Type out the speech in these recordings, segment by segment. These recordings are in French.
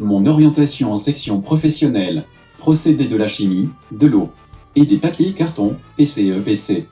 Mon orientation en section professionnelle. Procédés de la chimie, de l'eau et des papiers carton, PCE-PC.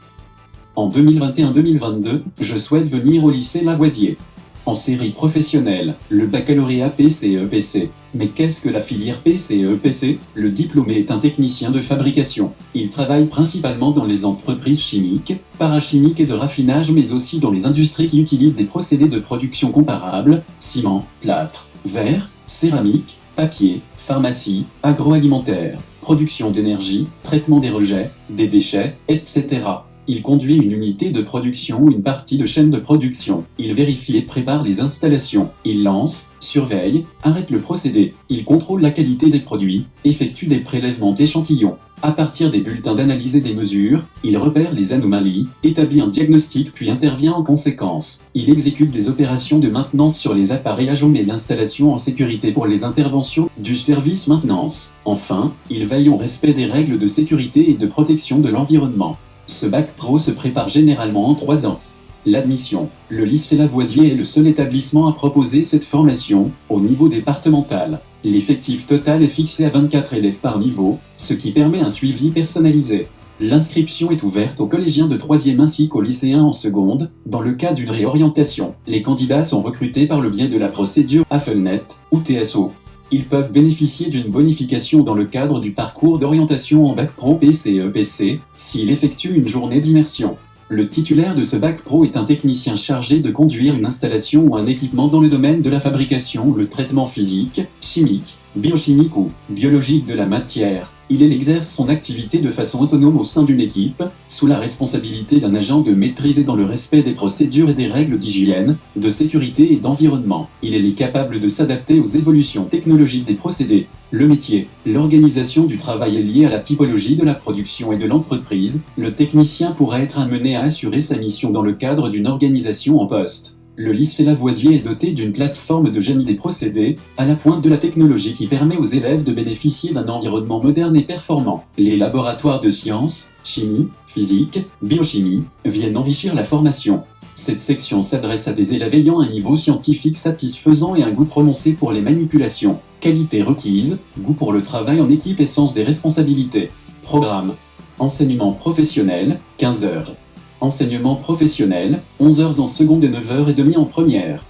En 2021-2022, je souhaite venir au lycée Lavoisier. En série professionnelle, le baccalauréat PCE-PC. Mais qu'est-ce que la filière PCE-PC? Le diplômé est un technicien de fabrication. Il travaille principalement dans les entreprises chimiques, parachimiques et de raffinage, mais aussi dans les industries qui utilisent des procédés de production comparables, ciment, plâtre, verre, céramique, papier, pharmacie, agroalimentaire, production d'énergie, traitement des rejets, des déchets, etc. Il conduit une unité de production ou une partie de chaîne de production. Il vérifie et prépare les installations. Il lance, surveille, arrête le procédé. Il contrôle la qualité des produits, effectue des prélèvements d'échantillons. À partir des bulletins d'analyse et des mesures, il repère les anomalies, établit un diagnostic puis intervient en conséquence. Il exécute des opérations de maintenance sur les appareillages ou met l'installation en sécurité pour les interventions du service maintenance. Enfin, il veille au respect des règles de sécurité et de protection de l'environnement. Ce bac pro se prépare généralement en 3 ans. L'admission. Le lycée Lavoisier est le seul établissement à proposer cette formation, au niveau départemental. L'effectif total est fixé à 24 élèves par niveau, ce qui permet un suivi personnalisé. L'inscription est ouverte aux collégiens de 3e ainsi qu'aux lycéens en seconde, dans le cas d'une réorientation. Les candidats sont recrutés par le biais de la procédure AFELNET ou TSO. Ils peuvent bénéficier d'une bonification dans le cadre du parcours d'orientation en bac pro PCE-PC, s'il effectue une journée d'immersion. Le titulaire de ce bac pro est un technicien chargé de conduire une installation ou un équipement dans le domaine de la fabrication ou le traitement physique, chimique, biochimique ou biologique de la matière. Il exerce son activité de façon autonome au sein d'une équipe, sous la responsabilité d'un agent de maîtrise et dans le respect des procédures et des règles d'hygiène, de sécurité et d'environnement. Il est capable de s'adapter aux évolutions technologiques des procédés. Le métier, l'organisation du travail est liée à la typologie de la production et de l'entreprise. Le technicien pourra être amené à assurer sa mission dans le cadre d'une organisation en poste. Le lycée Lavoisier est doté d'une plateforme de génie des procédés, à la pointe de la technologie qui permet aux élèves de bénéficier d'un environnement moderne et performant. Les laboratoires de sciences, chimie, physique, biochimie, viennent enrichir la formation. Cette section s'adresse à des élèves ayant un niveau scientifique satisfaisant et un goût prononcé pour les manipulations. Qualité requise, goût pour le travail en équipe et sens des responsabilités. Programme. Enseignement professionnel, 15 heures. Enseignement professionnel, 11 heures en seconde et 9h30 en première.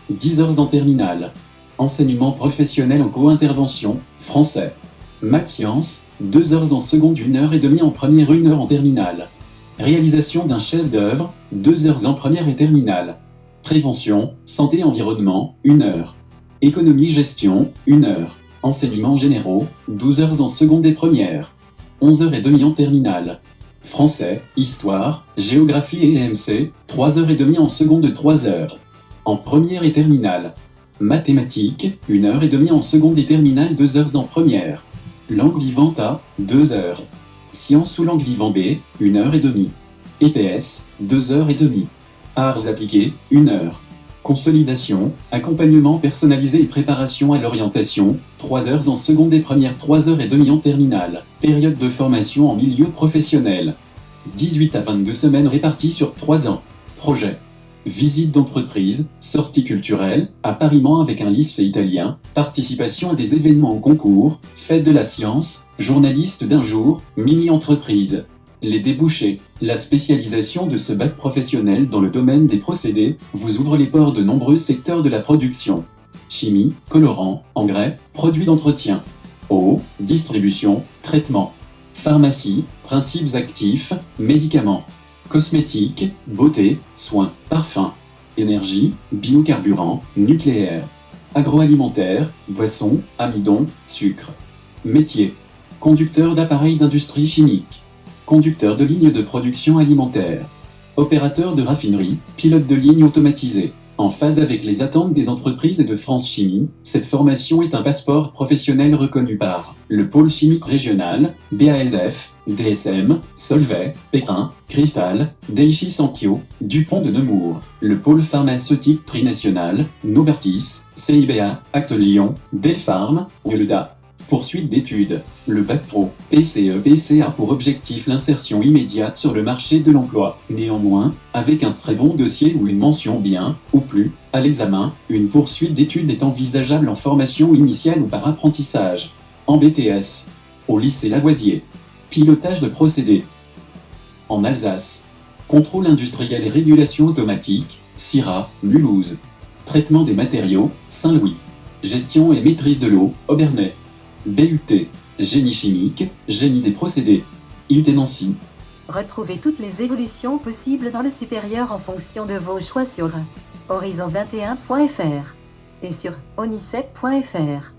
10 heures en terminale. Enseignement professionnel en co-intervention, français. Maths sciences, 2 heures en seconde, 1h30 en première, 1 heure en terminale. Réalisation d'un chef d'œuvre, 2 heures en première et terminale. Prévention, santé environnement, 1 heure. Économie gestion, 1 heure. Enseignements généraux, 12 heures en seconde et première. 11h30 en terminale. Français, histoire, géographie et EMC, 3h30 en seconde, 3 heures. En première et terminale. Mathématiques, 1h30 en seconde et terminale, 2 heures en première. Langue vivante A, 2 heures. Sciences ou langue vivante B, 1h30. EPS, 2h30. Arts appliqués, 1 heure. Consolidation, accompagnement personnalisé et préparation à l'orientation, 3 heures en seconde et première, 3h30 en terminale. Période de formation en milieu professionnel. 18 à 22 semaines réparties sur 3 ans. Projet. Visite d'entreprise, sortie culturelle, appariement avec un lycée italien, participation à des événements au concours, fête de la science, journaliste d'un jour, mini-entreprise. Les débouchés. La spécialisation de ce bac professionnel dans le domaine des procédés vous ouvre les portes de nombreux secteurs de la production. Chimie, colorant, engrais, produits d'entretien. Eau, distribution, traitement. Pharmacie, principes actifs, médicaments. Cosmétiques, beauté, soins, parfums. Énergie, biocarburant, nucléaire. Agroalimentaire, boissons, amidon, sucre. Métier. Conducteur d'appareils d'industrie chimique. Conducteur de ligne de production alimentaire. Opérateur de raffinerie, pilote de ligne automatisée. En phase avec les attentes des entreprises et de France Chimie, cette formation est un passeport professionnel reconnu par le pôle chimique régional, BASF, DSM, Solvay, Pékin, Cristal, Daiichi Sankyo, Dupont de Nemours, le pôle pharmaceutique trinational, Novartis, CIBA, Acte Lyon, Delpharm, Weleda. Poursuite d'études. Le Bac Pro, PCE-PC a pour objectif l'insertion immédiate sur le marché de l'emploi. Néanmoins, avec un très bon dossier ou une mention bien, ou plus, à l'examen, une poursuite d'études est envisageable en formation initiale ou par apprentissage. En BTS. Au lycée Lavoisier. Pilotage de procédés. En Alsace. Contrôle industriel et régulation automatique, CIRA, Mulhouse. Traitement des matériaux, Saint-Louis. Gestion et maîtrise de l'eau, Obernai. BUT, génie chimique, génie des procédés, IUT Nancy. Retrouvez toutes les évolutions possibles dans le supérieur en fonction de vos choix sur horizon21.fr et sur onicep.fr.